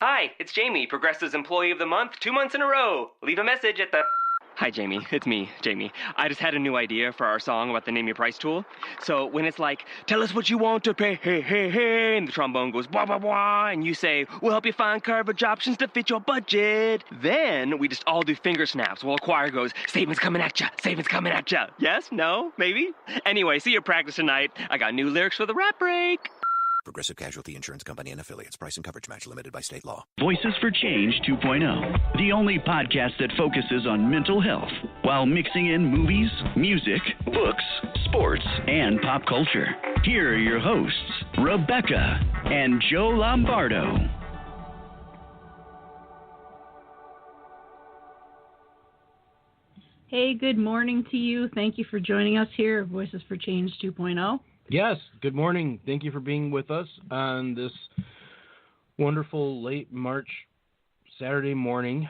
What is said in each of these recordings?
Hi, it's Jamie, Progressive's Employee of the Month, 2 months in a row. Leave a message at the... Hi, Jamie. It's me, Jamie. I just had a new idea for our song about the Name Your Price tool. So when it's like, tell us what you want to pay, hey, hey, hey, and the trombone goes, blah, blah, blah, and you say, we'll help you find coverage options to fit your budget. Then we just all do finger snaps while a choir goes, savings coming at ya, savings coming at ya. Yes? No? Maybe? Anyway, see your practice tonight. I got new lyrics for the rap break. Progressive Casualty Insurance Company and Affiliates. Price and coverage match limited by state law. Voices for Change 2.0, the only podcast that focuses on mental health while mixing in movies, music, books, sports, and pop culture. Here are your hosts, Rebecca and Joe Lombardo. Hey, good morning to you. Thank you for joining us here at Voices for Change 2.0. Yes, good morning. Thank you for being with us on this wonderful late March Saturday morning.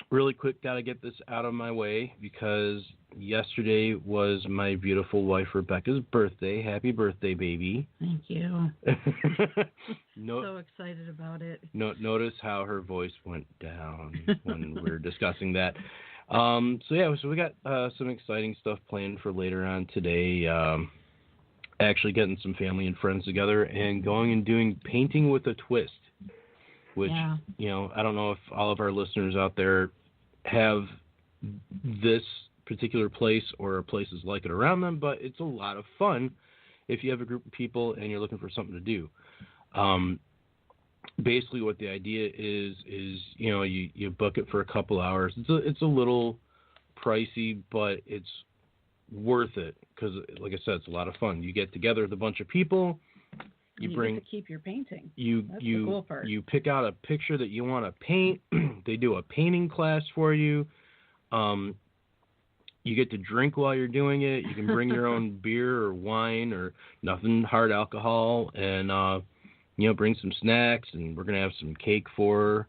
Really quick, got to get this out of my way because yesterday was my beautiful wife Rebecca's birthday. Happy birthday, baby. Thank you. So excited about it. Notice how her voice went down when we were discussing that. So we got some exciting stuff planned for later on today. Actually getting some family and friends together and going and doing painting with a twist, which, I don't know if all of our listeners out there have this particular place or places like it around them, but it's a lot of fun if you have a group of people and you're looking for something to do. Basically what the idea is you book it for a couple hours. It's a little pricey, but it's worth it because, like I said, it's a lot of fun. You get together with a bunch of people. You get to keep your painting. That's the cool part. You pick out a picture that you want to paint. They do a painting class for you. You get to drink while you're doing it. You can bring your own beer or wine or nothing hard alcohol, and bring some snacks, and we're going to have some cake for her,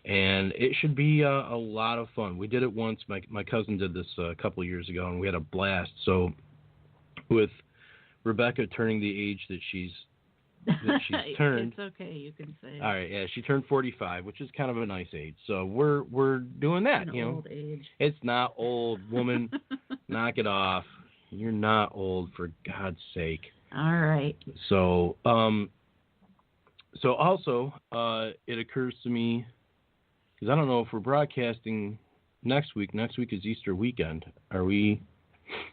and it should be a lot of fun. We did it once. My cousin did this a couple of years ago, and we had a blast. So with Rebecca turning the age that she's turned. It's okay, you can say it. All right, yeah, she turned 45, which is kind of a nice age. So we're doing that, old age. It's not old, woman. Knock it off. You're not old, for God's sake. All right. So, So also, it occurs to me, because I don't know if we're broadcasting next week. Next week is Easter weekend. Are we?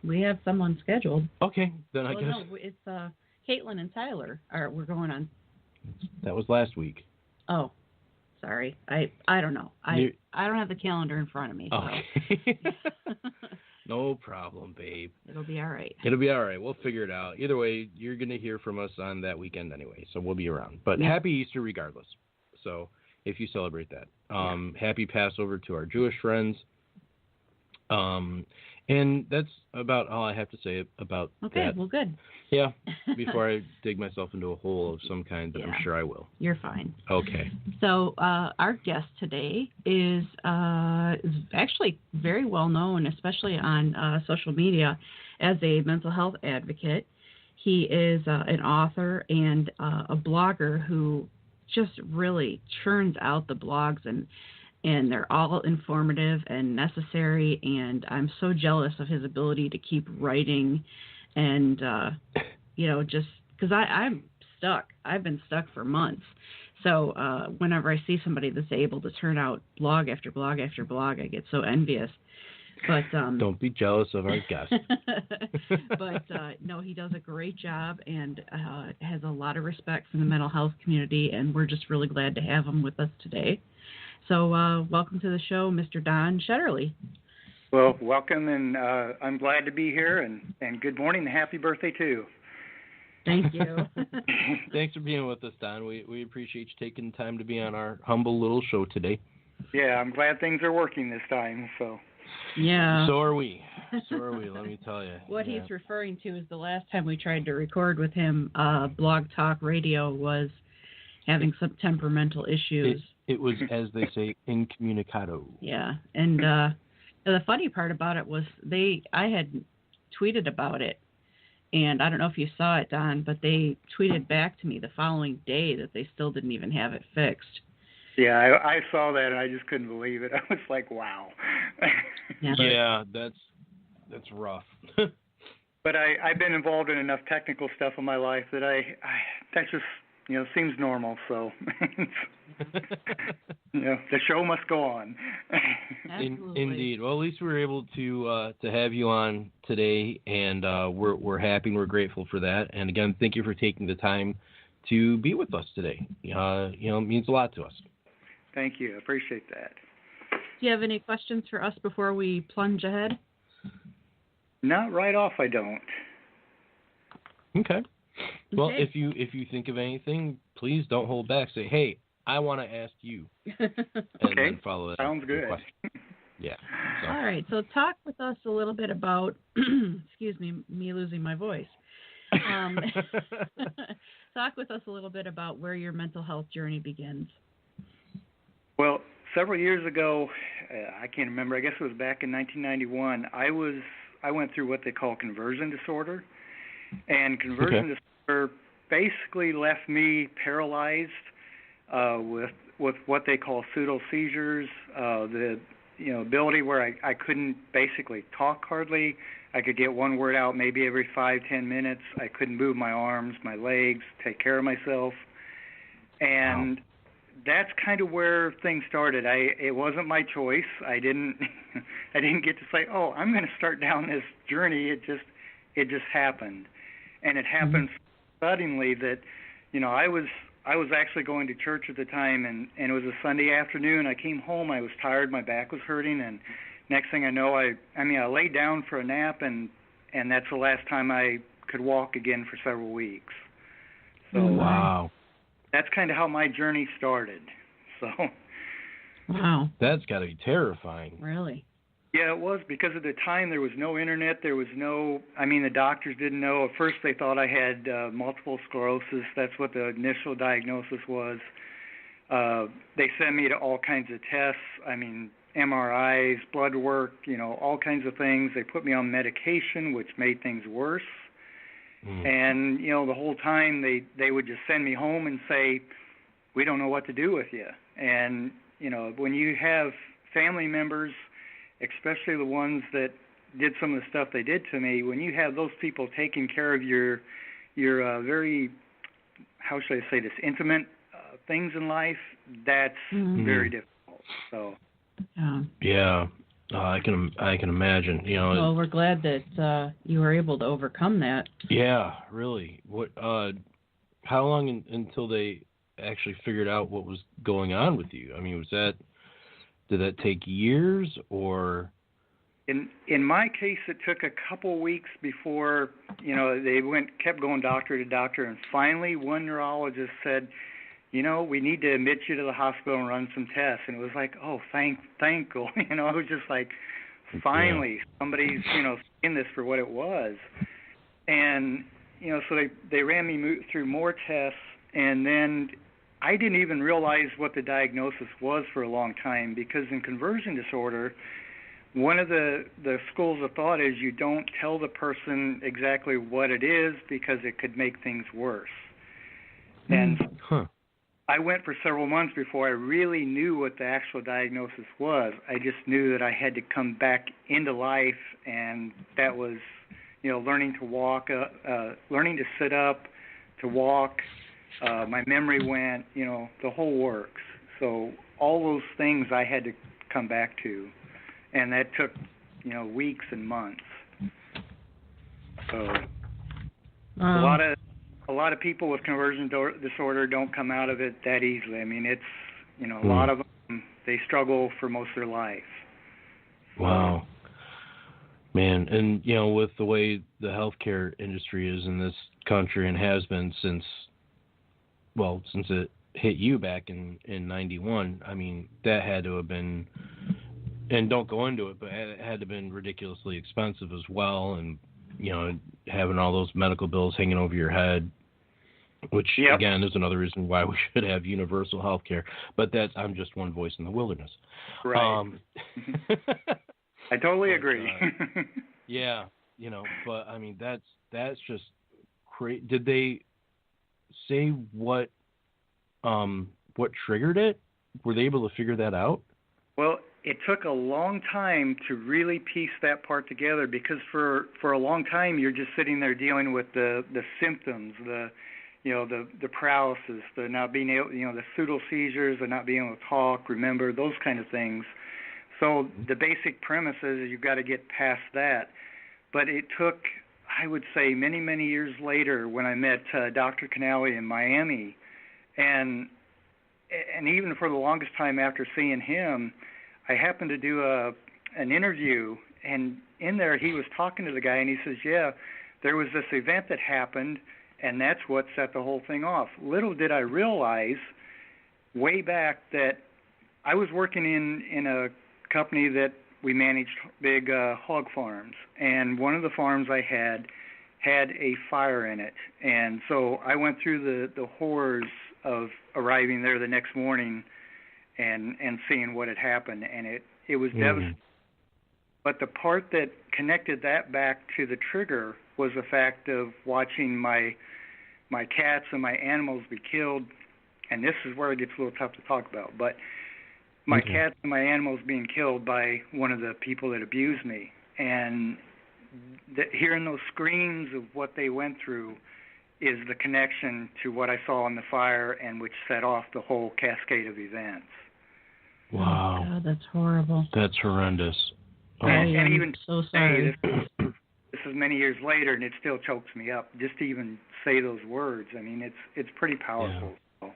We have someone scheduled. Okay, then I guess. No, it's Caitlin and Tyler. We're going on. That was last week. Oh, sorry. I don't know. I don't have the calendar in front of me. Okay. So. No problem, babe. It'll be all right. It'll be all right. We'll figure it out. Either way, you're going to hear from us on that weekend anyway, so we'll be around. But Happy Easter regardless. So if you celebrate that. Happy Passover to our Jewish friends. And that's about all I have to say about that. Okay, well, good. Yeah, before I dig myself into a hole of some kind, but I'm sure I will. You're fine. Okay. So our guest today is actually very well known, especially on social media, as a mental health advocate. He is an author and a blogger who just really churns out the blogs, and they're all informative and necessary, and I'm so jealous of his ability to keep writing and, just because I'm stuck. I've been stuck for months. So whenever I see somebody that's able to turn out blog after blog after blog, I get so envious. But don't be jealous of our guest. But no, he does a great job and has a lot of respect for the mental health community, and we're just really glad to have him with us today. So welcome to the show, Mr. Don Shetterly. Well, welcome, and I'm glad to be here, and good morning and happy birthday, too. Thank you. Thanks for being with us, Don. We appreciate you taking time to be on our humble little show today. Yeah, I'm glad things are working this time, so. Yeah. So are we, let me tell you. What he's referring to is the last time we tried to record with him, Blog Talk Radio was having some temperamental issues. It was, as they say, incommunicado. Yeah, and the funny part about it was I had tweeted about it, And I don't know if you saw it, Don, but they tweeted back to me the following day that they still didn't even have it fixed. Yeah, I saw that and I just couldn't believe it. I was like, wow. Yeah, that's rough. But I've been involved in enough technical stuff in my life that that just seems normal. So the show must go on. Indeed. Well, at least we were able to have you on today, and we're happy and we're grateful for that. And again, thank you for taking the time to be with us today. It means a lot to us. Thank you. I appreciate that. Do you have any questions for us before we plunge ahead? Not right off, I don't. Okay. Well, if you think of anything, please don't hold back. Say, hey, I want to ask you. And then follow that. Sounds good. Yeah. So. All right. So talk with us a little bit about, excuse me losing my voice. Talk with us a little bit about where your mental health journey begins. Well, several years ago, I can't remember, I guess it was back in 1991, I went through what they call conversion disorder. And conversion disorder basically left me paralyzed with what they call pseudo seizures, the ability where I couldn't basically talk hardly. I could get one word out maybe every 5-10 minutes. I couldn't move my arms, my legs, take care of myself. And that's kind of where things started. It wasn't my choice. I didn't get to say, "Oh, I'm going to start down this journey." It just happened. And it happened suddenly that, I was actually going to church at the time, and it was a Sunday afternoon. I came home. I was tired. My back was hurting, and next thing I know, I laid down for a nap, and that's the last time I could walk again for several weeks. So wow, that's kind of how my journey started. So wow, that's got to be terrifying. Really? Yeah, it was, because at the time there was no internet. There was the doctors didn't know. At first they thought I had multiple sclerosis. That's what the initial diagnosis was. They sent me to all kinds of tests. MRIs, blood work, all kinds of things. They put me on medication, which made things worse. And, the whole time they would just send me home and say, "We don't know what to do with you." And, when you have family members, especially the ones that did some of the stuff they did to me, when you have those people taking care of your very, how should I say this, intimate things in life, that's very difficult. So. Yeah. I can imagine. Well, we're glad that you were able to overcome that. Yeah, really. What? How long until they actually figured out what was going on with you? Did that take years, or? In my case, it took a couple weeks before they kept going doctor to doctor, and finally one neurologist said, "We need to admit you to the hospital and run some tests." And it was like, oh, thank God. It was just like, finally, somebody's, seeing this for what it was. And, so they ran me through more tests, and then I didn't even realize what the diagnosis was for a long time, because in conversion disorder, one of the schools of thought is you don't tell the person exactly what it is because it could make things worse. And I went for several months before I really knew what the actual diagnosis was. I just knew that I had to come back into life, and that was, learning to walk, learning to sit up, to walk. My memory went, the whole works. So all those things I had to come back to, and that took, weeks and months. So a lot of people with conversion disorder don't come out of it that easily. It's, a lot of them, they struggle for most of their life. Wow. Man, and, with the way the healthcare industry is in this country and has been since it hit you back in 91, that had to have been, and don't go into it, but it had to have been ridiculously expensive as well, and, having all those medical bills hanging over your head, which, again, is another reason why we should have universal health care. But I'm just one voice in the wilderness. Right. I totally agree. Yeah. you know, but I mean, that's just crazy. Did they say what triggered it? Were they able to figure that out? Well, it took a long time to really piece that part together, because for a long time you're just sitting there dealing with the symptoms, the paralysis, the not being able, the pseudo seizures, the not being able to talk, remember, those kind of things. So the basic premise is you've got to get past that. But it took, I would say, many, many years later when I met Dr. Canale in Miami, and even for the longest time after seeing him, I happened to do an interview, and in there he was talking to the guy, and he says, yeah, there was this event that happened, and that's what set the whole thing off. Little did I realize way back that I was working in a company that we managed big hog farms, and one of the farms I had a fire in it. And so I went through the horrors of arriving there the next morning and seeing what had happened, and it was devastating. But the part that connected that back to the trigger was the fact of watching my cats and my animals be killed, and this is where it gets a little tough to talk about, but my cats and my animals being killed by one of the people that abused me, and hearing those screams of what they went through is the connection to what I saw in the fire, and which set off the whole cascade of events. Wow. Oh, God, that's horrible. That's horrendous. Oh, and even so sorry. This is many years later, and it still chokes me up just to even say those words. I mean, it's pretty powerful. Yeah.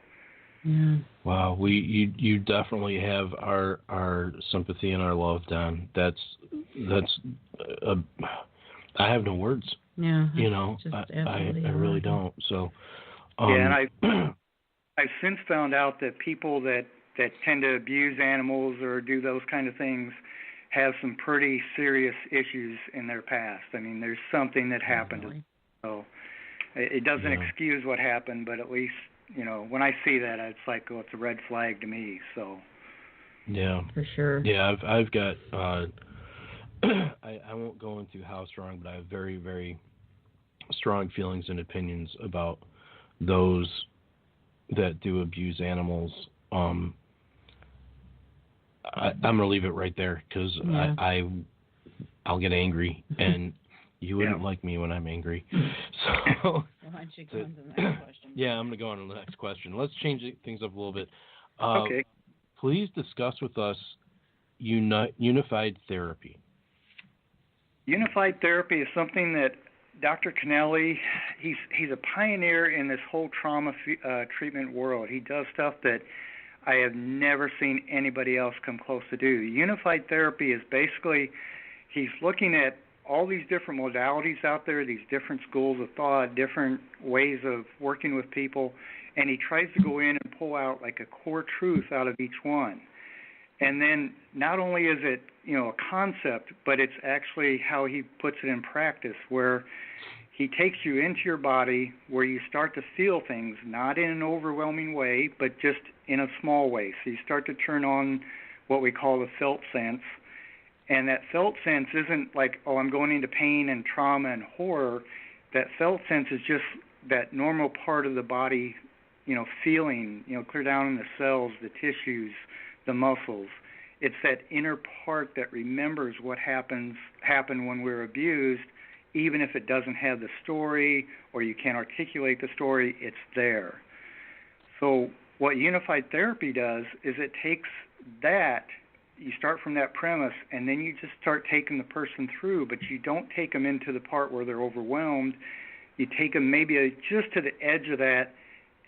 Yeah. Wow, you definitely have our sympathy and our love, Don. That's I have no words. Yeah. I really don't. So. And I've since found out that people that tend to abuse animals or do those kind of things have some pretty serious issues in their past. I mean, there's something that happened. Really? So it doesn't excuse what happened, but at least, when I see that, it's like, it's a red flag to me. So. Yeah. For sure. Yeah, I've got. I won't go into how strong, but I have very, very strong feelings and opinions about those that do abuse animals. I'm gonna leave it right there because I'll get angry, and you wouldn't like me when I'm angry. So why don't you go on to the next question? Yeah, I'm gonna go on to the next question. Let's change things up a little bit. Okay. Please discuss with us unified therapy. Unified therapy is something that Dr. Canale, he's a pioneer in this whole trauma treatment world. He does stuff that I have never seen anybody else come close to do. Unified therapy is basically, he's looking at all these different modalities out there, these different schools of thought, different ways of working with people, and he tries to go in and pull out like a core truth out of each one. And then not only is it, a concept, but it's actually how he puts it in practice, where he takes you into your body where you start to feel things, not in an overwhelming way, but just in a small way. So you start to turn on what we call the felt sense. And that felt sense isn't like, I'm going into pain and trauma and horror. That felt sense is just that normal part of the body, feeling, clear down in the cells, the tissues, the muscles. It's that inner part that remembers what happened when we're abused, even if it doesn't have the story or you can't articulate the story, it's there. So what unified therapy does is it takes that, you start from that premise, and then you just start taking the person through, but you don't take them into the part where they're overwhelmed. You take them maybe just to the edge of that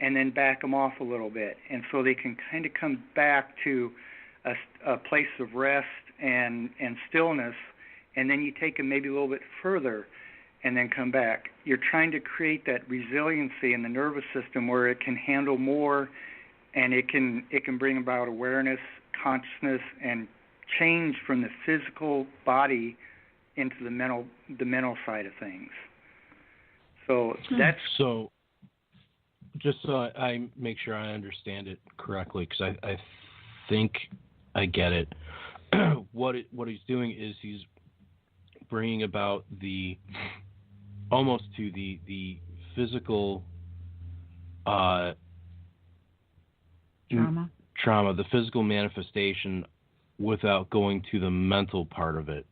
and then back them off a little bit. And so they can kind of come back to a place of rest and stillness, and then you take them maybe a little bit further and then come back. You're trying to create that resiliency in the nervous system where it can handle more, and it can bring about awareness, consciousness, and change from the physical body into the mental side of things. So that's just so I make sure I understand it correctly, because I think I get it. What he's doing is he's bringing about the almost to the physical trauma, the physical manifestation, without going to the mental part of it.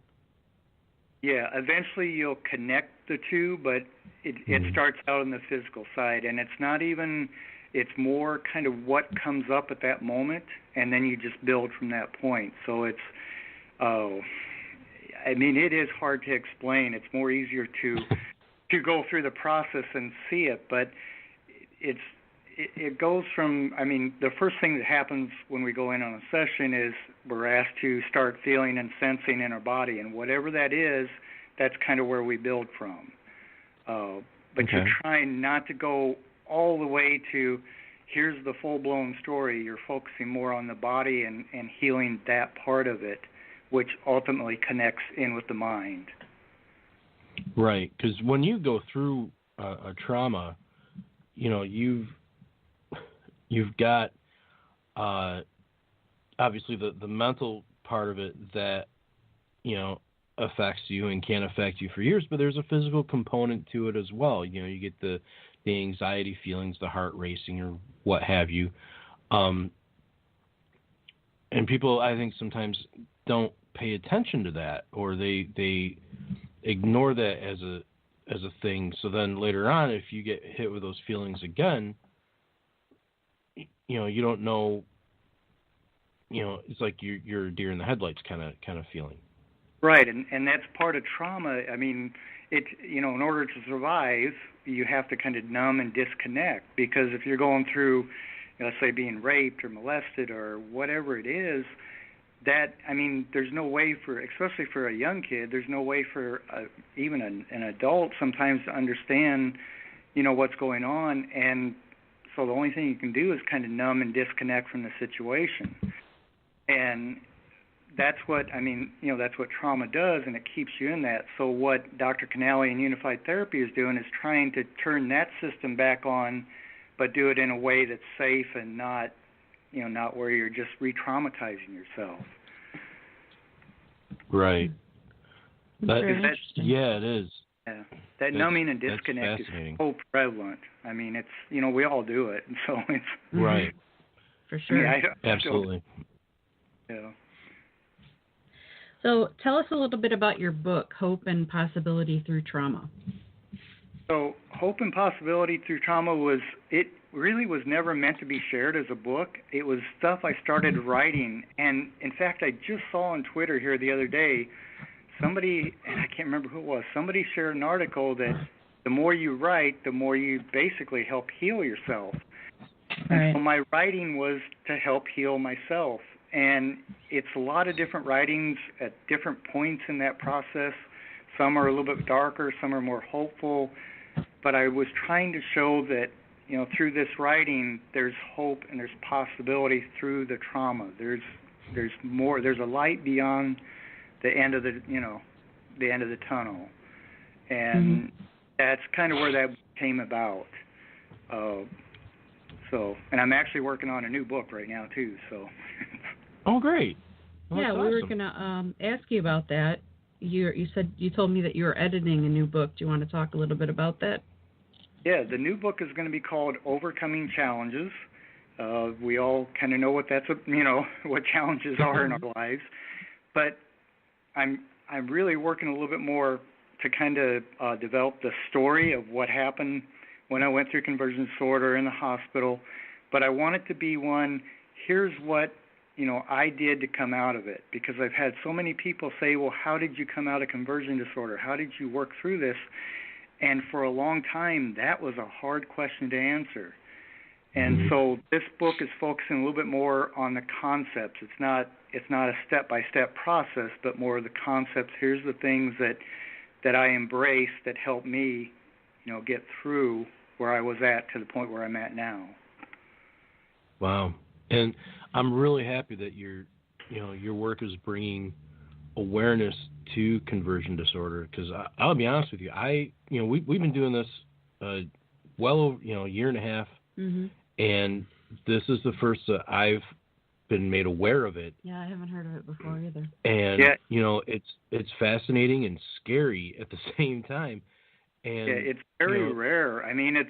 Yeah, eventually you'll connect the two, but it starts out on the physical side, and it's not even, it's more kind of what comes up at that moment, and then you just build from that point. So it's, I mean, it is hard to explain. It's more easier to go through the process and see it, but it goes from, I mean, the first thing that happens when we go in on a session is we're asked to start feeling and sensing in our body, and whatever that is, that's kind of where we build from. But you're trying not to go all the way to, here's the full-blown story. You're focusing more on the body and healing that part of it, which ultimately connects in with the mind. Right, because when you go through a trauma, you know, you've got obviously the mental part of it that, you know, affects you and can affect you for years, but there's a physical component to it as well. You know, you get the anxiety feelings, the heart racing, or what have you. And people, I think, sometimes don't pay attention to that, or they ignore that as a thing. So then later on, if you get hit with those feelings again, you know, you don't know, you know, it's like you're a deer in the headlights kind of feeling. Right, and that's part of trauma. I mean, it, you know, in order to survive, you have to kind of numb and disconnect, because if you're going through, let's say, being raped or molested or whatever it is, that, I mean, there's no way for, especially for a young kid, there's no way for even an adult sometimes to understand, you know, what's going on, and so the only thing you can do is kind of numb and disconnect from the situation. And that's what, I mean, you know, that's what trauma does, and it keeps you in that. So what Dr. Canale and Unified Therapy is doing is trying to turn that system back on, but do it in a way that's safe and not, you know, not where you're just re-traumatizing yourself. Right. Yeah, it is. Yeah. That numbing and disconnect is so prevalent. I mean, it's, you know, we all do it, and so it's right. For sure. I mean, absolutely. Yeah. So tell us a little bit about your book, Hope and Possibility Through Trauma. So Hope and Possibility Through Trauma it really was never meant to be shared as a book. It was stuff I started writing, and in fact, I just saw on Twitter here the other day, somebody, and I can't remember who it was, somebody shared an article that the more you write, the more you basically help heal yourself. Right. And so my writing was to help heal myself. And it's a lot of different writings at different points in that process. Some are a little bit darker, some are more hopeful. But I was trying to show that, you know, through this writing, there's hope and there's possibility through the trauma. There's more. There's a light beyond the end of the, you know, the end of the tunnel. And that's kind of where that came about. So, and I'm actually working on a new book right now too. So. Oh, great! Well, yeah, we awesome. were gonna ask you about that. You told me that you were editing a new book. Do you want to talk a little bit about that? Yeah, the new book is going to be called Overcoming Challenges. We all kind of know what what challenges are in our lives, but I'm really working a little bit more to kind of develop the story of what happened when I went through conversion disorder in the hospital. But I want it to be one, here's what, you know, I did to come out of it, because I've had so many people say, well, how did you come out of conversion disorder? How did you work through this? And for a long time, that was a hard question to answer. And so this book is focusing a little bit more on the concepts. It's not a step-by-step process, but more of the concepts. Here's the things that I embraced that helped me, you know, get through where I was at to the point where I'm at now. Wow. And I'm really happy that your work is bringing awareness to conversion disorder, because I'll be honest with you, we've been doing this well over, a year and a half, and this is the first that I've been made aware of it. Yeah, I haven't heard of it before either. And it's fascinating and scary at the same time. And it's very rare. I mean,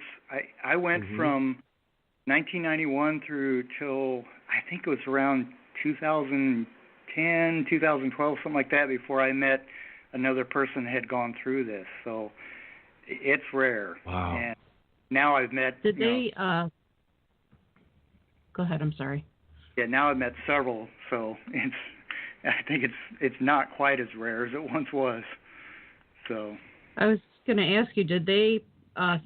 I went from 1991 through till I think it was around 2010, 2012, something like that, before I met another person that had gone through this. So it's rare. Wow. And now I've met. Did they? Go ahead. I'm sorry. Yeah, now I've met several. So I think it's not quite as rare as it once was. So. I was going to ask you, did they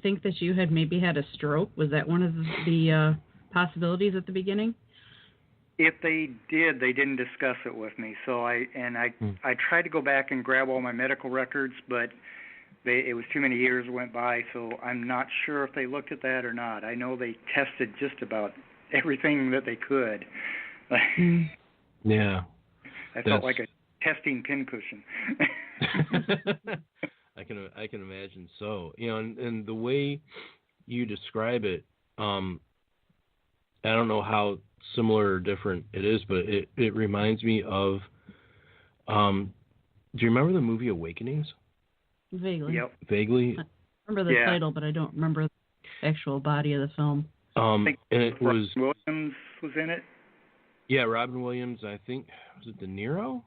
think that you had maybe had a stroke? Was that one of the possibilities at the beginning? If they did, they didn't discuss it with me. So I tried to go back and grab all my medical records, but it was too many years went by, so I'm not sure if they looked at that or not. I know they tested just about everything that they could. Yeah. I felt like a testing pincushion. I can imagine so. And the way you describe it, I don't know how similar or different it is, but it reminds me of. Do you remember the movie Awakenings? Vaguely. Yep. Vaguely. I remember the title, but I don't remember the actual body of the film. And it was Williams was in it. Yeah, Robin Williams. I think was it De Niro?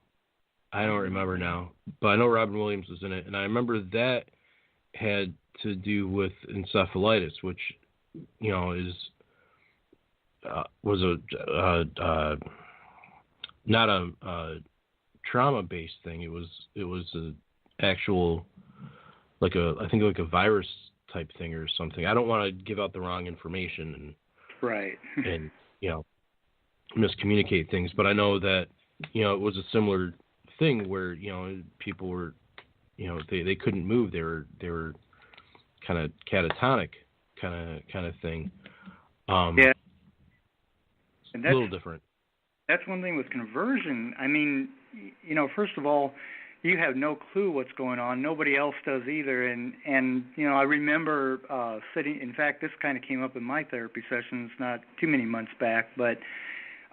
I don't remember now, but I know Robin Williams was in it, and I remember that had to do with encephalitis, which is was not a trauma-based thing. It was an actual I think like a virus type thing or something. I don't want to give out the wrong information and and miscommunicate things, but I know that it was a similar thing where people were they couldn't move. They were kind of catatonic kind of thing. And that's a little different. That's one thing with conversion. I mean, first of all, you have no clue what's going on. Nobody else does either. And I remember sitting. In fact, this kind of came up in my therapy sessions not too many months back, but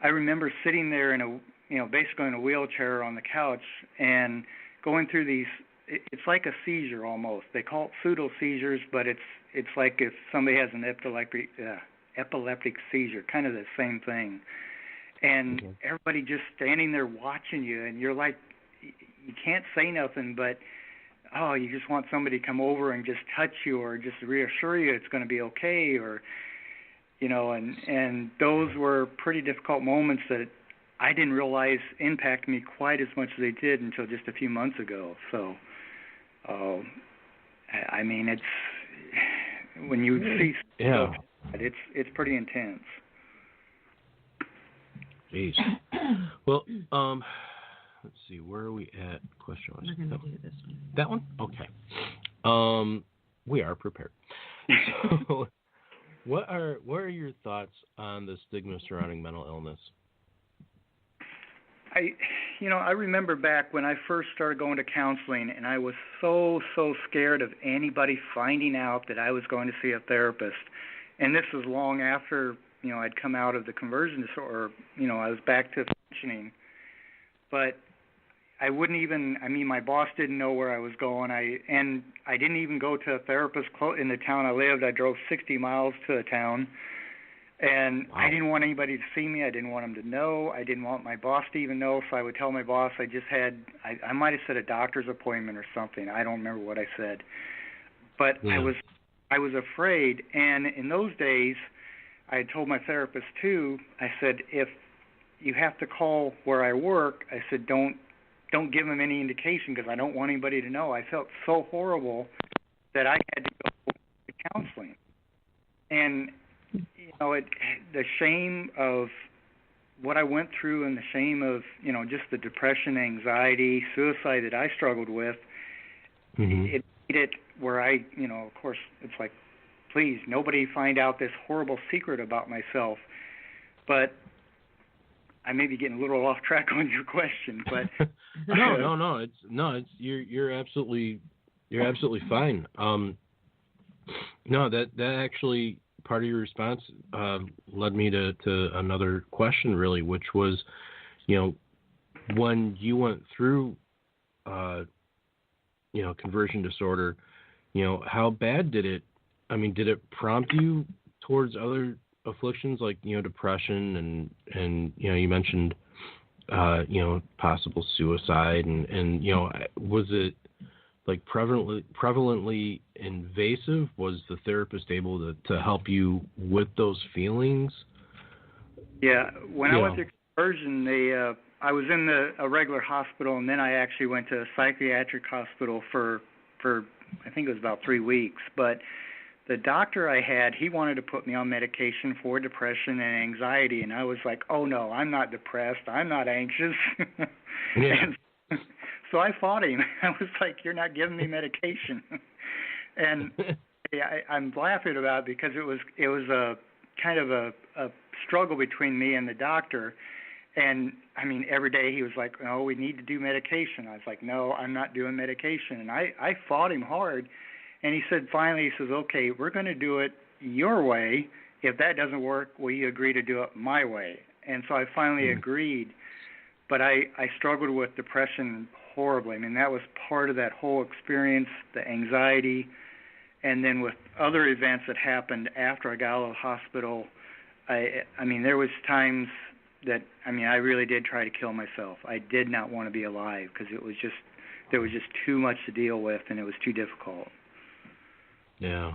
I remember sitting there in a basically in a wheelchair on the couch and going through these. It's like a seizure almost. They call it pseudo seizures, but it's like if somebody has an epileptic seizure, kind of the same thing. And everybody just standing there watching you, and you're like, you can't say nothing, but you just want somebody to come over and just touch you or just reassure you it's going to be okay, or and those were pretty difficult moments that I didn't realize impact me quite as much as they did until just a few months ago. So, I mean, it's when you see stuff, it's pretty intense. Jeez. Well, let's see, where are we at? Question was we're gonna do this one. That one? Okay. We are prepared. So, what are your thoughts on the stigma surrounding mental illness? I remember back when I first started going to counseling, and I was so scared of anybody finding out that I was going to see a therapist. And this was long after, I'd come out of the conversion disorder, I was back to functioning. But I wouldn't even, my boss didn't know where I was going. I didn't even go to a therapist in the town I lived. I drove 60 miles to a town. And I didn't want anybody to see me. I didn't want them to know. I didn't want my boss to even know. So I would tell my boss I just had, I might have said a doctor's appointment or something. I don't remember what I said. But I was afraid. And in those days, I had told my therapist too, I said, if you have to call where I work, I said, don't give them any indication because I don't want anybody to know. I felt so horrible that I had to go to counseling. And the shame of what I went through and the shame of, just the depression, anxiety, suicide that I struggled with, it made it where I, of course, it's like, please, nobody find out this horrible secret about myself. But I may be getting a little off track on your question, but no, it's you're absolutely fine. No, that actually part of your response led me to another question, really, which was, when you went through, conversion disorder, how bad did it prompt you towards other afflictions like, depression and you mentioned, possible suicide and was it like prevalently invasive? Was the therapist able to help you with those feelings? Yeah, when I went through conversion, I was in a regular hospital, and then I actually went to a psychiatric hospital for I think it was about 3 weeks. But the doctor I had, he wanted to put me on medication for depression and anxiety, and I was like, oh no, I'm not depressed, I'm not anxious. Yeah. And so I fought him. I was like, you're not giving me medication. And I'm laughing about it because it was a kind of a struggle between me and the doctor. And I mean, every day he was like, no, we need to do medication. I was like, no, I'm not doing medication. And I fought him hard. And he said, finally, he says, okay, we're going to do it your way. If that doesn't work, will you agree to do it my way? And so I finally agreed. But I struggled with depression horribly. I mean, that was part of that whole experience, the anxiety. And then with other events that happened after I got out of the hospital, I mean, there was times that, I really did try to kill myself. I did not want to be alive because there was just too much to deal with, and it was too difficult. Yeah.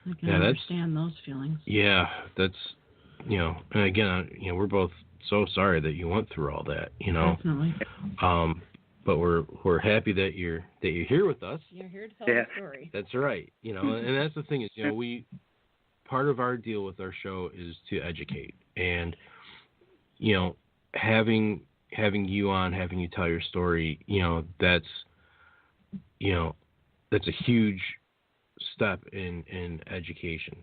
I can understand those feelings. Yeah, that's, and again, we're both so sorry that you went through all that, Definitely. But we're happy that you're here with us. You're here to tell the story. That's right. And that's the thing is, part of our deal with our show is to educate, and having you on, having you tell your story, that's a huge step in education,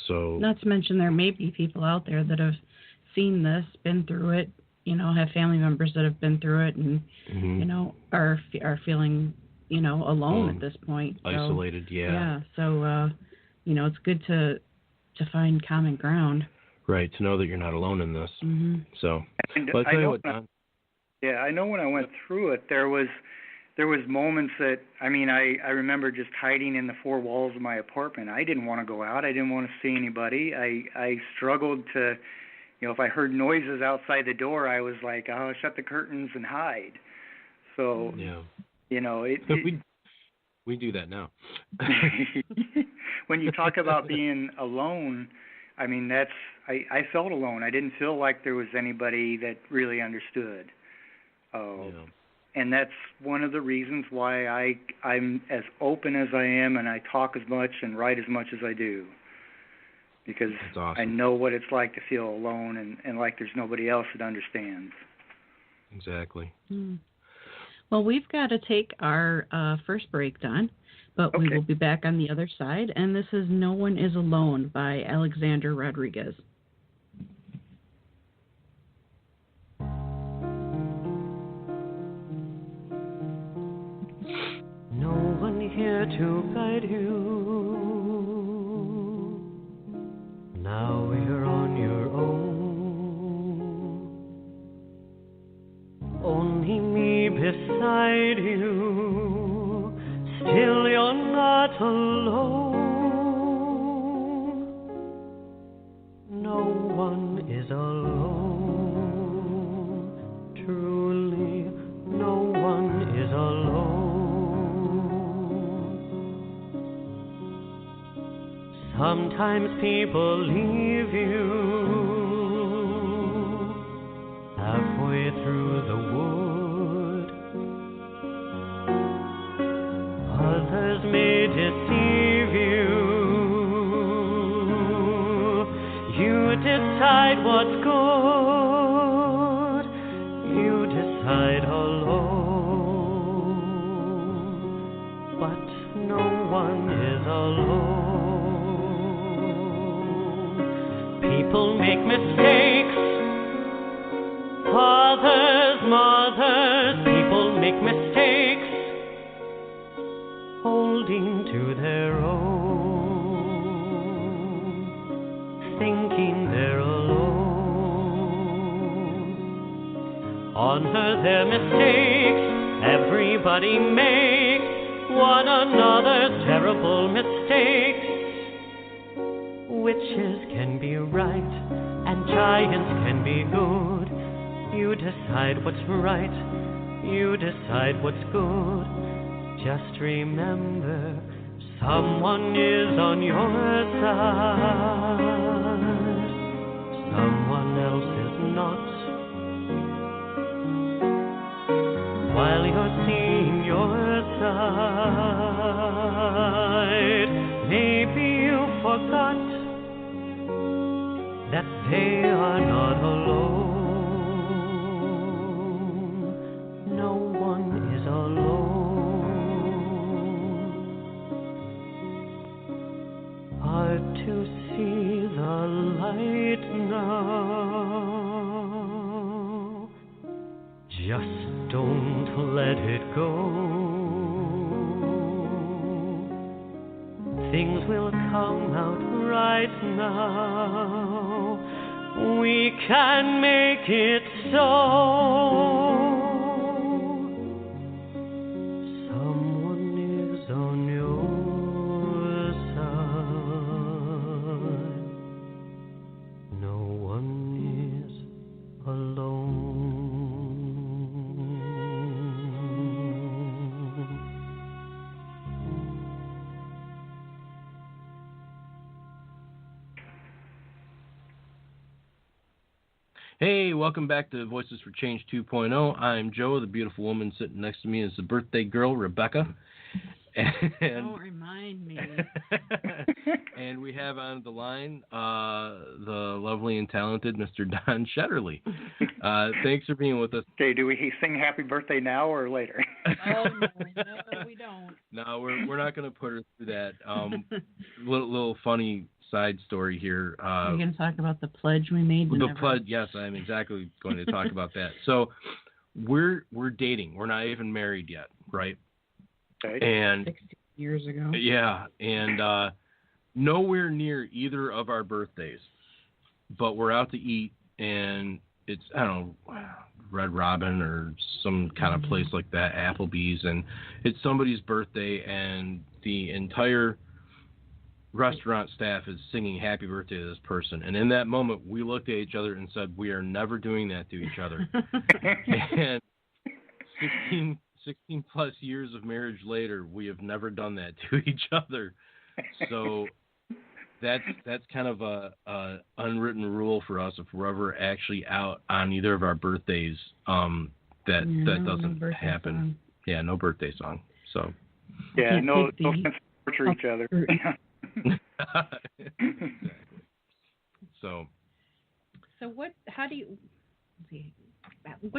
so not to mention there may be people out there that have seen this, been through it, have family members that have been through it and are feeling alone at this point, isolated. So it's good to find common ground, right, to know that you're not alone in this. So but I know Don, I know when I went through it, there was moments that, I remember just hiding in the four walls of my apartment. I didn't want to go out. I didn't want to see anybody. I struggled to, if I heard noises outside the door, I was like, oh, shut the curtains and hide. So, we do that now. When you talk about being alone, I felt alone. I didn't feel like there was anybody that really understood. And that's one of the reasons why I'm as open as I am, and I talk as much and write as much as I do. Because awesome. I know what it's like to feel alone and like there's nobody else that understands. Exactly. Well, we've got to take our first break, Don, but we will be back on the other side. And this is No One Is Alone by Alexander Rodriguez. No one here to guide you. Now you're on your own. Only me beside you. Still you're not alone. No one is alone. Truly, no one is alone. Sometimes people leave you halfway through the wood. Others may deceive you. You decide what's good. You decide alone. But no one is alone. People make mistakes. Fathers, mothers, people make mistakes. Holding to their own. they're alone. On her their mistakes, everybody makes one another's terrible mistakes. Witches can be right and giants can be good. You decide what's right, you decide what's good. Just remember, someone is on your side, someone else is not. While you're seeing your side, maybe you forgot that they are not alone. No one is alone. Hard to see the light now. Just don't let it go. Things will come out right now. We can make it so. Someone is on your side. No one is alone. Hey, welcome back to Voices for Change 2.0. I'm Joe. The beautiful woman sitting next to me is the birthday girl, Rebecca. And Don't remind me. and we have on the line the lovely and talented Mr. Don Shetterly. Thanks for being with us. Okay, do we sing happy birthday now or later? Oh, no, we don't. No, we're not going to put her through that. Little funny side story here. Are you going to talk about the pledge we made? The pledge, yes, I'm exactly going to talk about that. So we're dating. We're not even married yet, right? Okay. And 60 years ago. Yeah, and nowhere near either of our birthdays, but we're out to eat, and it's, I don't know, Red Robin or some kind of place like that, Applebee's, and it's somebody's birthday, and the entire restaurant staff is singing happy birthday to this person. And in that moment, we looked at each other and said, we are never doing that to each other. And 16 plus years of marriage later, we have never done that to each other. So that's kind of a unwritten rule for us if we're ever actually out on either of our birthdays. That doesn't happen. Song. Yeah, no birthday song. So yeah, no sense to torture each other. Exactly. So what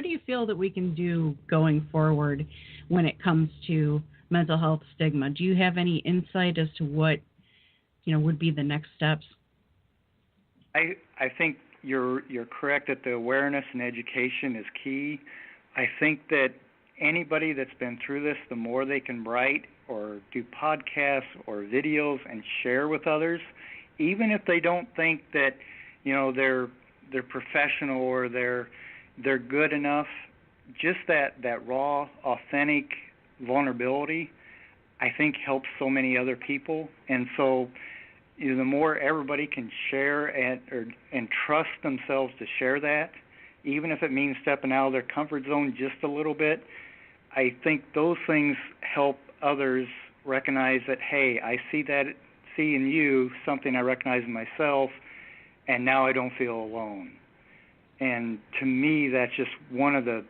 do you feel that we can do going forward when it comes to mental health stigma? Do you have any insight as to what, would be the next steps? I think you're correct that the awareness and education is key. I think that anybody that's been through this, the more they can write or do podcasts or videos and share with others, even if they don't think that, they're professional or they're good enough, just that raw, authentic vulnerability, I think helps so many other people. And so the more everybody can share and trust themselves to share that, even if it means stepping out of their comfort zone just a little bit, I think those things help others recognize that, hey, I see in you something I recognize in myself, and now I don't feel alone. And to me, that's just one of the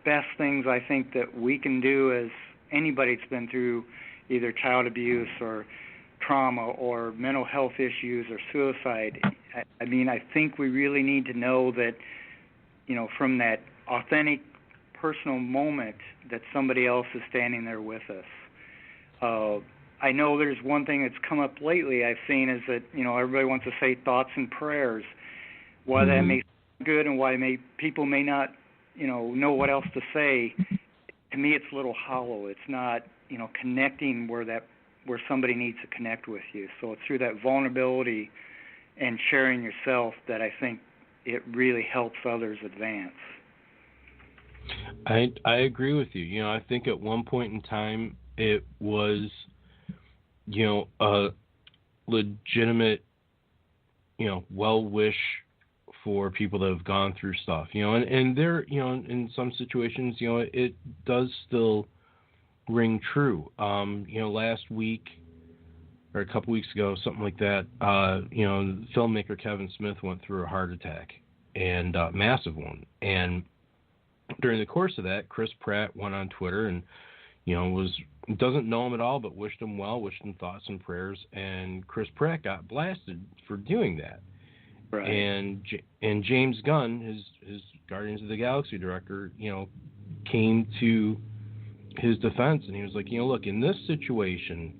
best things I think that we can do as anybody that's been through either child abuse or trauma or mental health issues or suicide. I mean, I think we really need to know that, from that authentic personal moment that somebody else is standing there with us. I know there's one thing that's come up lately I've seen is that, everybody wants to say thoughts and prayers. Why that may sound good and why people may not, know what else to say, to me it's a little hollow. It's not, connecting where somebody needs to connect with you. So it's through that vulnerability and sharing yourself that I think it really helps others advance. I agree with you. I think at one point in time it was, a legitimate, well-wish for people that have gone through stuff, and there, in some situations, it does still ring true. Last week or a couple weeks ago, something like that, filmmaker Kevin Smith went through a heart attack, and a massive one. And during the course of that, Chris Pratt went on Twitter and, doesn't know him at all, but wished him well, wished him thoughts and prayers. And Chris Pratt got blasted for doing that. Right. And James Gunn, his Guardians of the Galaxy director, came to his defense, and he was like, look, in this situation,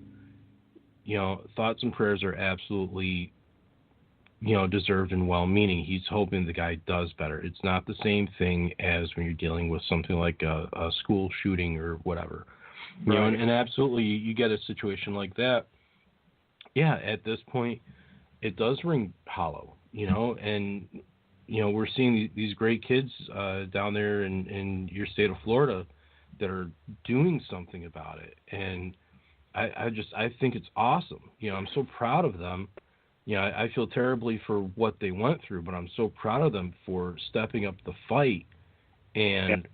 thoughts and prayers are absolutely, deserved and well-meaning. He's hoping the guy does better. It's not the same thing as when you're dealing with something like a school shooting or whatever. Right. And absolutely, you get a situation like that. Yeah, at this point, it does ring hollow, and, we're seeing these great kids down there in your state of Florida that are doing something about it. And I think it's awesome. I'm so proud of them. I feel terribly for what they went through, but I'm so proud of them for stepping up the fight and,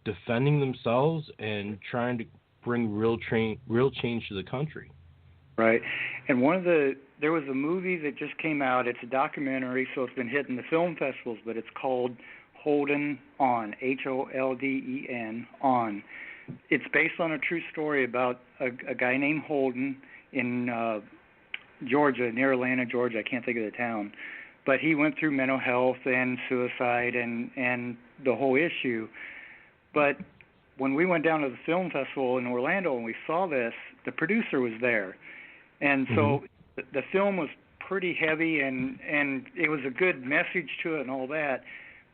defending themselves and trying to bring real change to the country. Right. And there was a movie that just came out. It's a documentary, so it's been hitting the film festivals, but it's called Holden On, Holden, On. It's based on a true story about a guy named Holden in Georgia, near Atlanta, Georgia. I can't think of the town. But he went through mental health and suicide and the whole issue. But when we went down to the film festival in Orlando and we saw this, the producer was there. And so the film was pretty heavy and it was a good message to it and all that.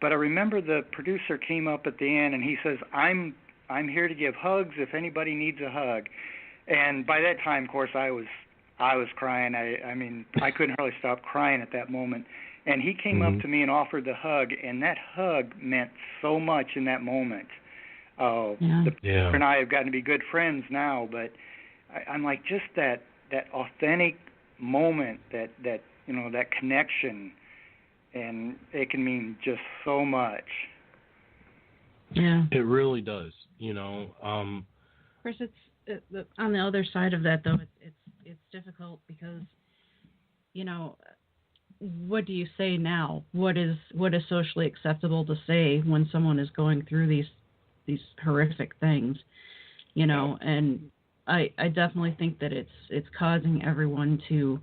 But I remember the producer came up at the end and he says, I'm here to give hugs if anybody needs a hug. And by that time, of course, I was crying. I mean, I couldn't hardly stop crying at that moment. And he came up to me and offered the hug, and that hug meant so much in that moment. The producer and I have gotten to be good friends now, but I'm like, just that authentic moment, that that connection, and it can mean just so much. Yeah, it really does. Of course, it's on the other side of that, though. It's difficult because, what do you say now? What is socially acceptable to say when someone is going through these horrific things? And I definitely think that it's causing everyone to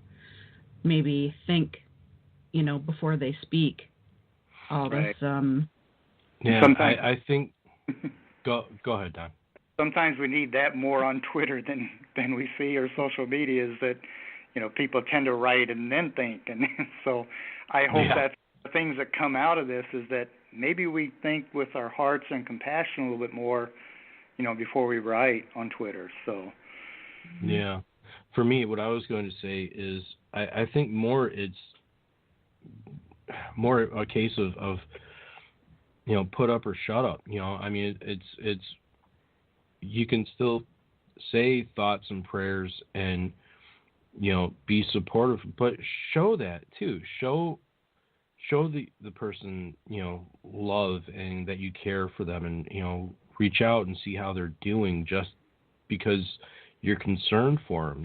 maybe think, before they speak. All right. this. Yeah, sometimes, I think. Go ahead, Don. Sometimes we need that more on Twitter than we see, or social media, is that people tend to write and then think, and so I hope that's the things that come out of this, is that maybe we think with our hearts and compassion a little bit more, before we write on Twitter. So yeah, for me, what I was going to say is I think it's more a case of put up or shut up. I mean, it's you can still say thoughts and prayers and be supportive, but show that too. Show the person love and that you care for them, and reach out and see how they're doing just because you're concerned for them.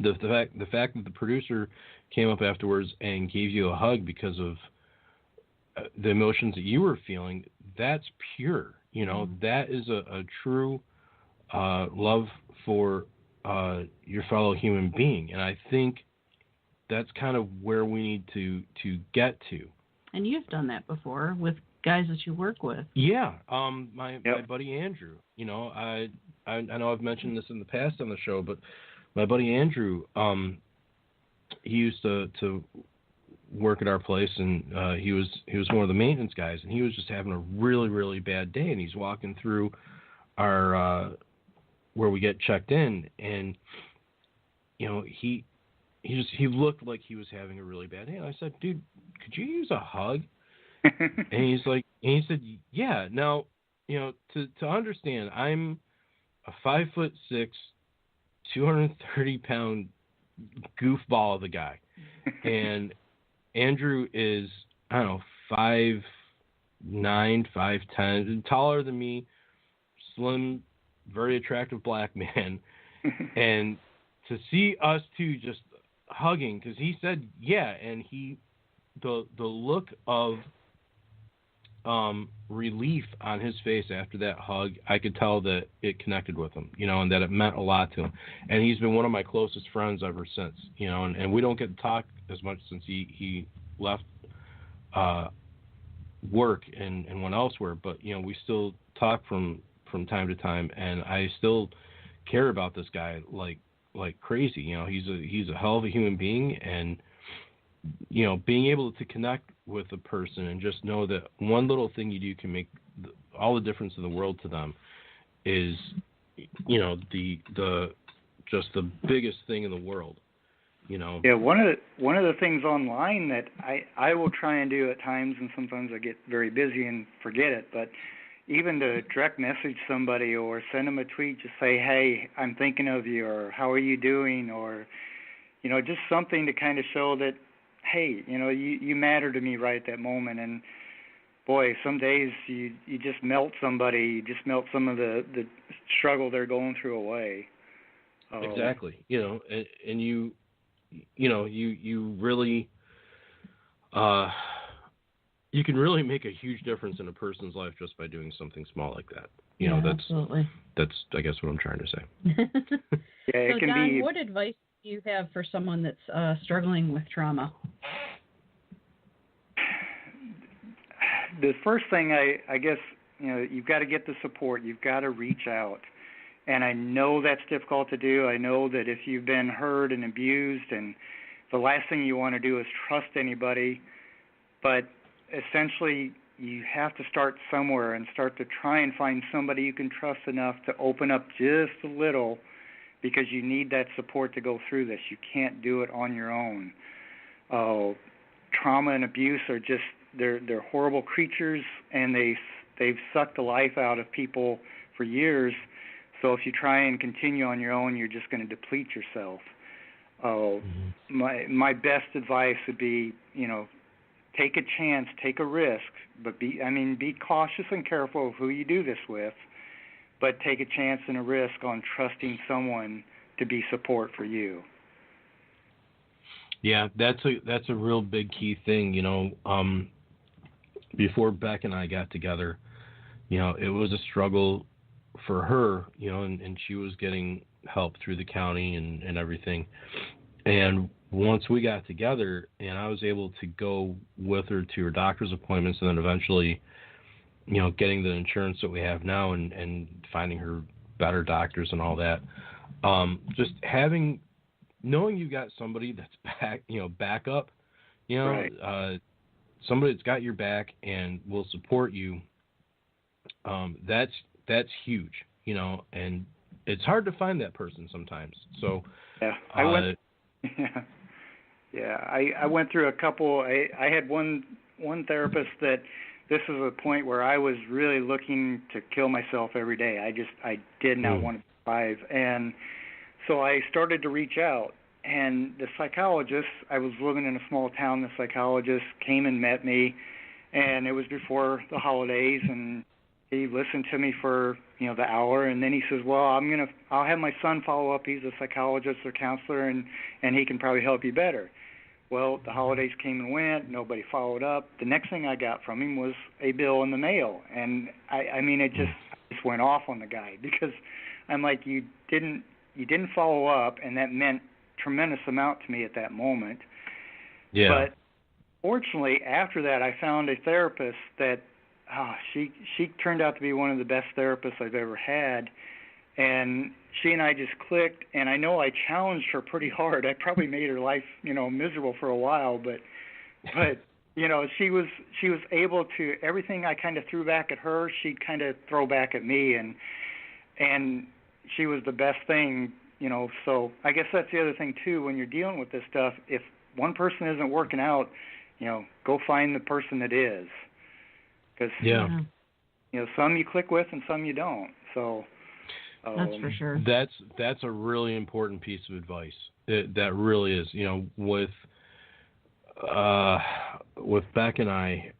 The fact that the producer came up afterwards and gave you a hug because of the emotions that you were feeling, that's pure. That is a true love for your fellow human being, and I think that's kind of where we need to get to. And you've done that before with guys that you work with. Yeah, my buddy Andrew. I know I've mentioned this in the past on the show, but my buddy Andrew, he used to work at our place, and he was one of the maintenance guys, and he was just having a really, really bad day, and he's walking through our where we get checked in, and he he looked like he was having a really bad day. And I said, dude, could you use a hug? And he said, yeah. Now, to understand, I'm a 5'6", 230-pound goofball of a guy, and Andrew is, I don't know, 5'9", 5'10", taller than me, slim, very attractive black man, and to see us two just hugging, because he said yeah, and the look of relief on his face after that hug, I could tell that it connected with him, and that it meant a lot to him. And he's been one of my closest friends ever since, and we don't get to talk as much since he left work and went elsewhere, but we still talk from time to time, and I still care about this guy like crazy. He's a hell of a human being, and being able to connect with a person and just know that one little thing you do can make all the difference in the world to them is, the just the biggest thing in the world. Yeah, one of the things online that I will try and do at times, and sometimes I get very busy and forget it, but even to direct message somebody or send them a tweet, just say, hey, I'm thinking of you, or how are you doing, or just something to kind of show that, hey, you matter to me right at that moment. And boy, some days you just melt somebody, you just melt some of the struggle they're going through away. Exactly. And you really, you can really make a huge difference in a person's life just by doing something small like that. Absolutely. That's I guess what I'm trying to say. Yeah, it so, can Don, be. what advice do you have for someone that's struggling with trauma? The first thing, I guess, you've got to get the support. You've got to reach out. And I know that's difficult to do. I know that if you've been hurt and abused, and the last thing you want to do is trust anybody, but essentially you have to start somewhere and start to try and find somebody you can trust enough to open up just a little, because you need that support to go through this. You can't do it on your own. Trauma and abuse are just, they're horrible creatures, and they've sucked the life out of people for years. So if you try and continue on your own, you're just going to deplete yourself. My best advice would be, take a chance, take a risk, but be cautious and careful of who you do this with, but take a chance and a risk on trusting someone to be support for you. Yeah, that's a real big key thing. Before Beck and I got together, it was a struggle for her, and she was getting help through the county and everything. And once we got together and I was able to go with her to her doctor's appointments, and then eventually, getting the insurance that we have now and finding her better doctors and all that, just knowing you got somebody that's back up, Right. Somebody that's got your back and will support you, that's huge, and it's hard to find that person sometimes. So yeah, I went through a couple. I had one therapist that this is a point where I was really looking to kill myself every day. I did not want to survive, and so I started to reach out. And the psychologist, I was living in a small town. The psychologist came and met me, and it was before the holidays, and he listened to me for the hour, and then he says, well, I'll have my son follow up. He's a psychologist or counselor, and he can probably help you better. Well, the holidays came and went. Nobody followed up. The next thing I got from him was a bill in the mail, and I just went off on the guy, because I'm like, you didn't follow up, and that meant tremendous amount to me at that moment. Yeah. But fortunately, after that, I found a therapist that she turned out to be one of the best therapists I've ever had, and she and I just clicked. And I know I challenged her pretty hard. I probably made her life miserable for a while, but she was able to, everything I kind of threw back at her, she'd kind of throw back at me, and she was the best thing So I guess that's the other thing too. When you're dealing with this stuff, if one person isn't working out, go find the person that is, because some you click with and some you don't. So that's for sure. That's a really important piece of advice. That really is. With Beck and I,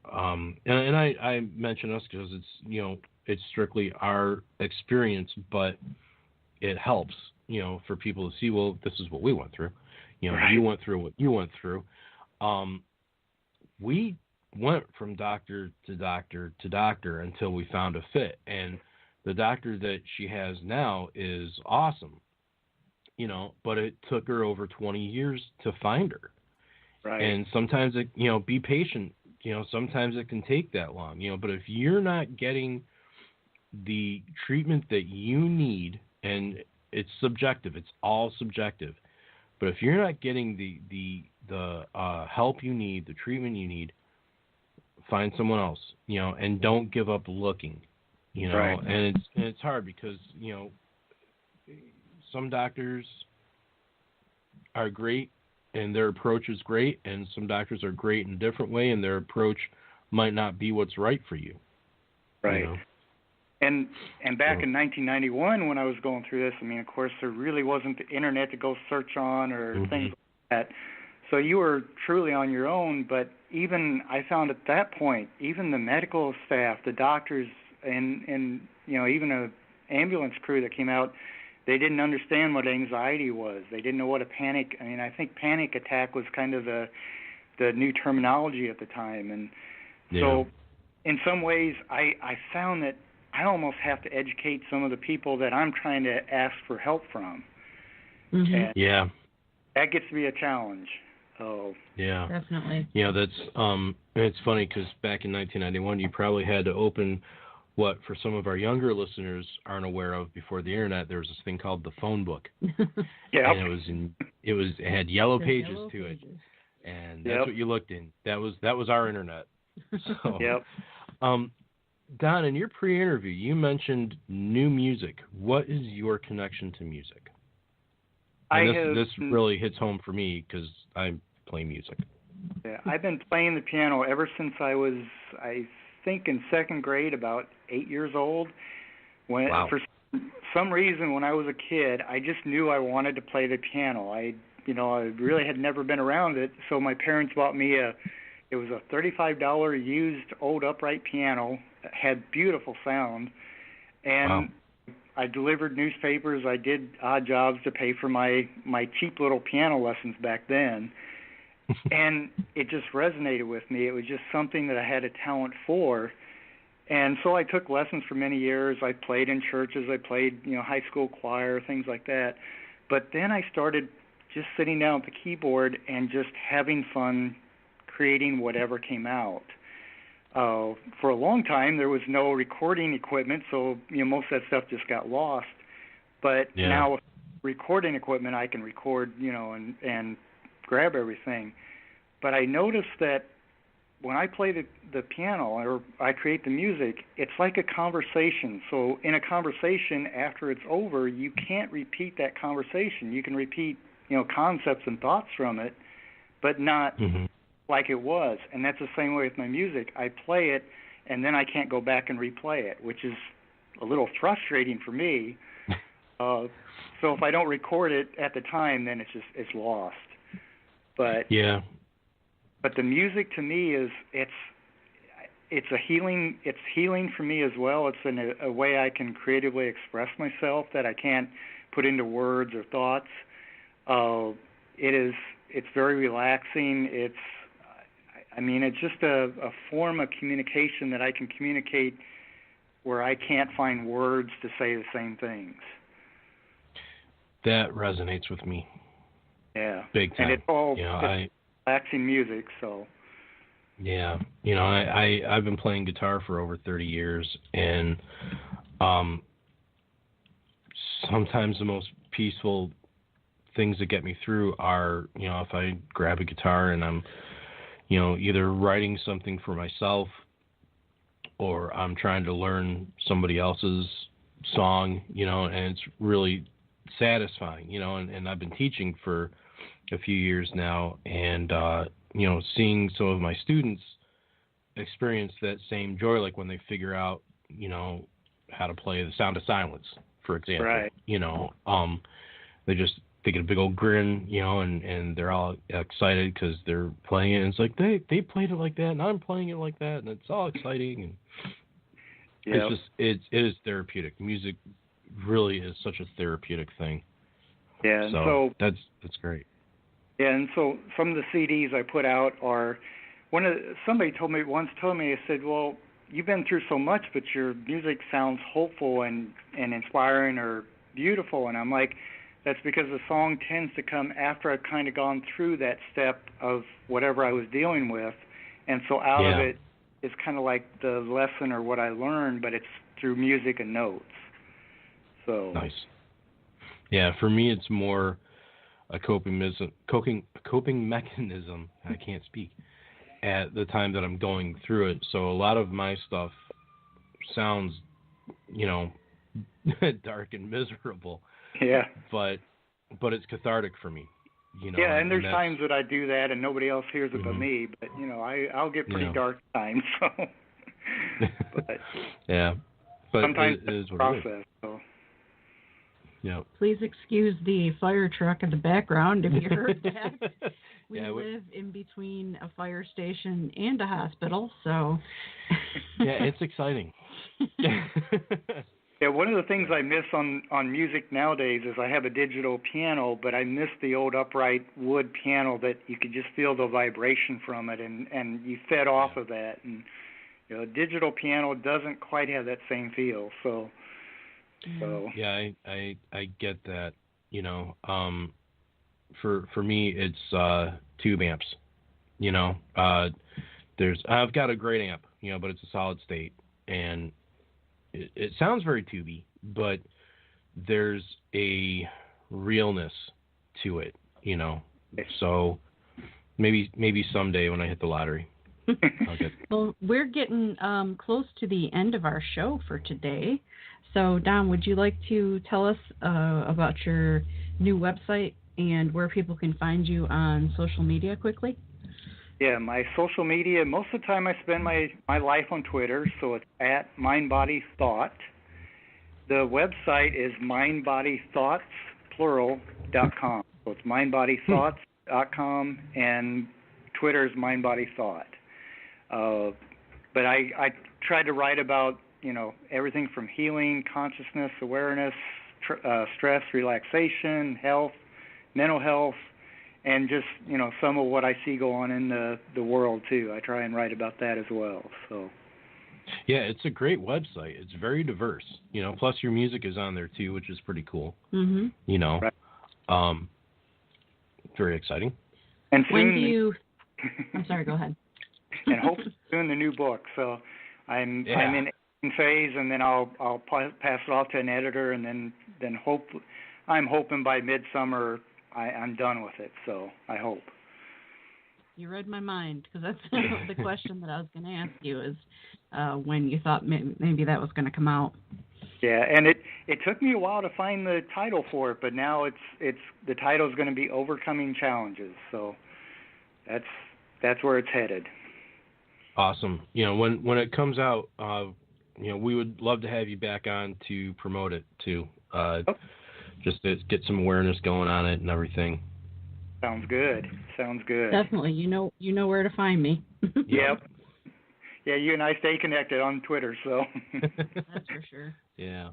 and I mention us because it's strictly our experience, but it helps, for people to see, well, this is what we went through. Right. You went through what you went through. We went from doctor to doctor to doctor until we found a fit. And the doctor that she has now is awesome, but it took her over 20 years to find her. Right. And sometimes be patient, sometimes it can take that long, but if you're not getting the treatment that you need, and it's subjective, it's all subjective, but if you're not getting the help you need, the treatment you need, find someone else, and don't give up looking, Right. and it's hard because, some doctors are great and their approach is great, and some doctors are great in a different way, and their approach might not be what's right for you. Right. And back in 1991 when I was going through this, of course, there really wasn't the internet to go search on or things like that. So you were truly on your own, but even I found at that point, even the medical staff, the doctors, and even an ambulance crew that came out, they didn't understand what anxiety was. They didn't know what a panic. I think panic attack was kind of the new terminology at the time. And so in some ways I found that I almost have to educate some of the people that I'm trying to ask for help from. And that gets to be a challenge. Oh, yeah, definitely. That's it's funny because back in 1991, you probably had to open what, for some of our younger listeners aren't aware of, before the internet, there was this thing called the phone book. And it had yellow pages to it, and that's what you looked in. That was our internet. So, Don, in your pre-interview, you mentioned new music. What is your connection to music? This really hits home for me because I play music. Yeah, I've been playing the piano ever since I was, I think, in second grade, about 8 years old. For some reason, when I was a kid, I just knew I wanted to play the piano. I really had never been around it, so my parents bought me it was a $35 used old upright piano. It had beautiful sound, and I delivered newspapers. I did odd jobs to pay for my cheap little piano lessons back then, and it just resonated with me. It was just something that I had a talent for, and so I took lessons for many years. I played in churches. I played, high school choir, things like that. But then I started just sitting down at the keyboard and just having fun creating whatever came out. For a long time, there was no recording equipment, so most of that stuff just got lost. But now with recording equipment, I can record, and grab everything. But I noticed that when I play the piano or I create the music, it's like a conversation. So in a conversation, after it's over, you can't repeat that conversation. You can repeat, concepts and thoughts from it, but not like it was. And that's the same way with my music. I play it, and then I can't go back and replay it, which is a little frustrating for me. So if I don't record it at the time, then it's lost. But but the music to me is it's a healing. It's healing for me as well. It's a way I can creatively express myself that I can't put into words or thoughts. It's very relaxing. It's just a form of communication that I can communicate where I can't find words to say the same things. That resonates with me. Yeah. Big time. And it's all relaxing music, so. Yeah. I've been playing guitar for over 30 years, and sometimes the most peaceful things that get me through are, if I grab a guitar and I'm, either writing something for myself or I'm trying to learn somebody else's song, and it's really satisfying, and I've been teaching for a few years now, and seeing some of my students experience that same joy, like when they figure out, how to play The Sound of Silence, for example. Right. They get a big old grin, and they're all excited because they're playing it. And it's like they played it like that, and I'm playing it like that, and it's all exciting. And it is therapeutic. Music really is such a therapeutic thing. Yeah, and so that's great. Yeah, and so some of the CDs I put out are somebody once told me, I said, well, you've been through so much, but your music sounds hopeful and inspiring or beautiful, and I'm like, that's because the song tends to come after I've kind of gone through that step of whatever I was dealing with, and so out of it is kind of like the lesson or what I learned, but it's through music and notes. So nice. Yeah, for me it's more a coping mechanism. I can't speak at the time that I'm going through it. So a lot of my stuff sounds, dark and miserable. Yeah. But it's cathartic for me. Yeah, and there's times that I do that and nobody else hears it but me. But I'll get pretty dark times. So. But yeah. But sometimes it is it's a process. So. Yeah. Please excuse the fire truck in the background if you heard that. We live in between a fire station and a hospital, so. Yeah, it's exciting. Yeah, one of the things I miss on music nowadays is I have a digital piano, but I miss the old upright wood piano that you could just feel the vibration from it, and you fed off of that. And digital piano doesn't quite have that same feel. So. Yeah, I get that. For me it's tube amps. I've got a great amp, but it's a solid state, and it sounds very tubey, but there's a realness to it, So maybe someday when I hit the lottery, I'll get. Well, we're getting close to the end of our show for today. So, Don, would you like to tell us about your new website and where people can find you on social media quickly? Yeah, my social media, most of the time I spend my life on Twitter, so it's at MindBodyThought. The website is mindbodythoughts.com. So it's mindbodythoughts.com, and Twitter is mindbodythought. But I try to write about, everything from healing, consciousness, awareness, stress, relaxation, health, mental health, and just, some of what I see go on in the world, too. I try and write about that as well. So. Yeah, it's a great website. It's very diverse, plus your music is on there, too, which is pretty cool. Mm-hmm. Right. Very exciting. And soon, when do you... I'm sorry, go ahead. And hopefully soon the new book. So I'm in phase, and then I'll pass it off to an editor, and then I'm hoping by midsummer I'm done with it. So I hope. You read my mind, because that's the question that I was going to ask you is when you thought maybe that was going to come out. Yeah, and it took me a while to find the title for it, but now it's the title is going to be Overcoming Challenges. So that's where it's headed. Awesome. When it comes out, we would love to have you back on to promote it too. Just to get some awareness going on it and everything. Sounds good. Definitely. You know where to find me. Yep. Yeah, you and I stay connected on Twitter, so. That's for sure. Yeah.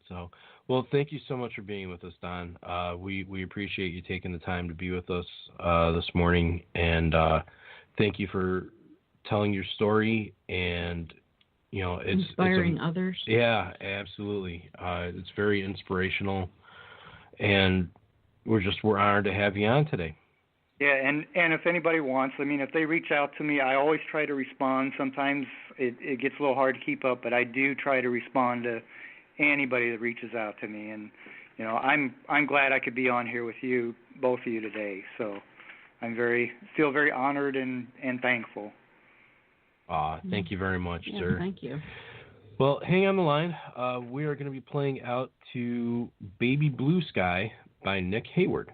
So, well, thank you so much for being with us, Don. We appreciate you taking the time to be with us this morning, and thank you for telling your story and it's inspiring others. Yeah, absolutely. It's very inspirational, and we're honored to have you on today. Yeah, and if anybody wants, if they reach out to me, I always try to respond. Sometimes it gets a little hard to keep up, but I do try to respond to anybody that reaches out to me. And I'm glad I could be on here with you, both of you today. So I'm feel very honored and thankful. Thank you very much, sir. Thank you. Well, hang on the line. We are going to be playing out to Baby Blue Sky by Nick Hayward.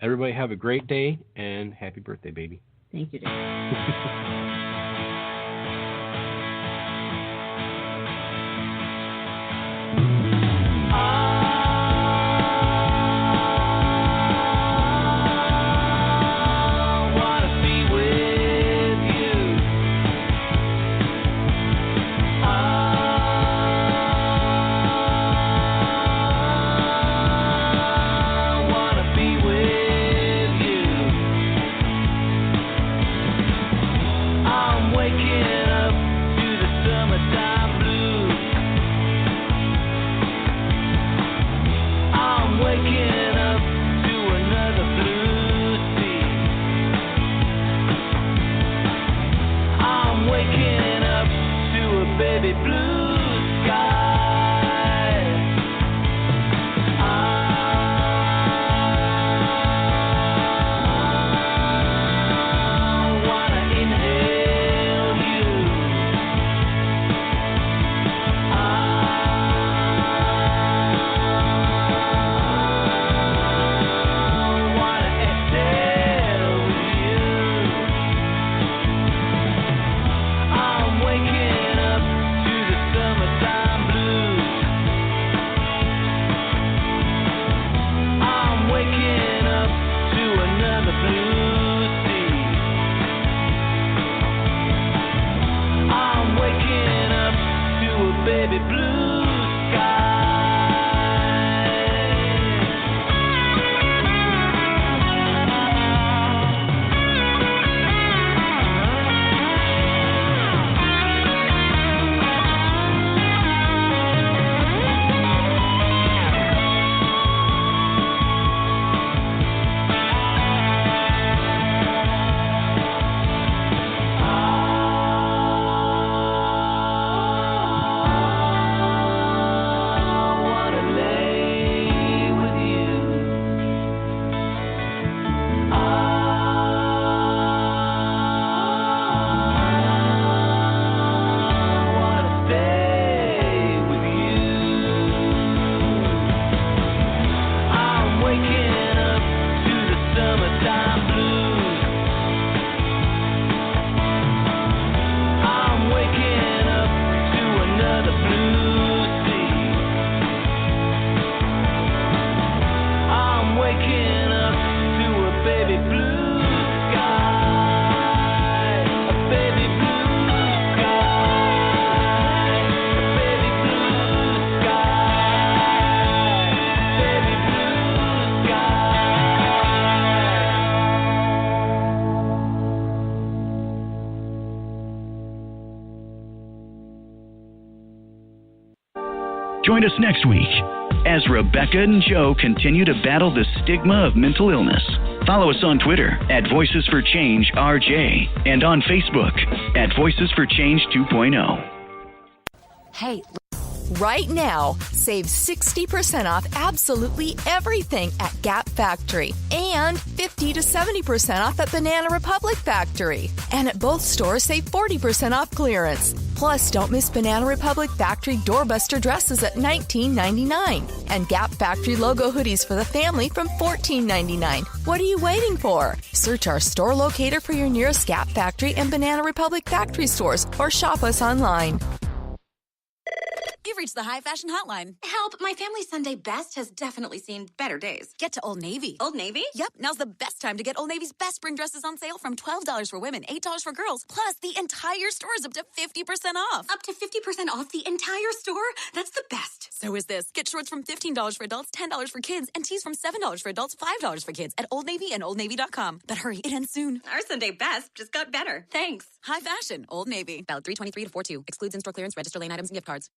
Everybody have a great day, and happy birthday, baby. Thank you, Dave. Join us next week as Rebecca and Joe continue to battle the stigma of mental illness. Follow us on Twitter at Voices for Change RJ and on Facebook at Voices for Change 2.0. Hey, right now, save 60% off absolutely everything at Gap Factory and 50 to 70% off at Banana Republic Factory. And at both stores, save 40% off clearance. Plus, don't miss Banana Republic Factory doorbuster dresses at $19.99 and Gap Factory logo hoodies for the family from $14.99. What are you waiting for? Search our store locator for your nearest Gap Factory and Banana Republic Factory stores or shop us online. You've reached the high fashion hotline. Help, my family's Sunday best has definitely seen better days. Get to Old Navy. Old Navy? Yep, now's the best time to get Old Navy's best spring dresses on sale from $12 for women, $8 for girls. Plus, the entire store is up to 50% off. Up to 50% off the entire store? That's the best. So is this. Get shorts from $15 for adults, $10 for kids, and tees from $7 for adults, $5 for kids at Old Navy and OldNavy.com. But hurry, it ends soon. Our Sunday best just got better. Thanks. High fashion, Old Navy. Valid 3/23 to 4/2. Excludes in-store clearance, register lane items, and gift cards.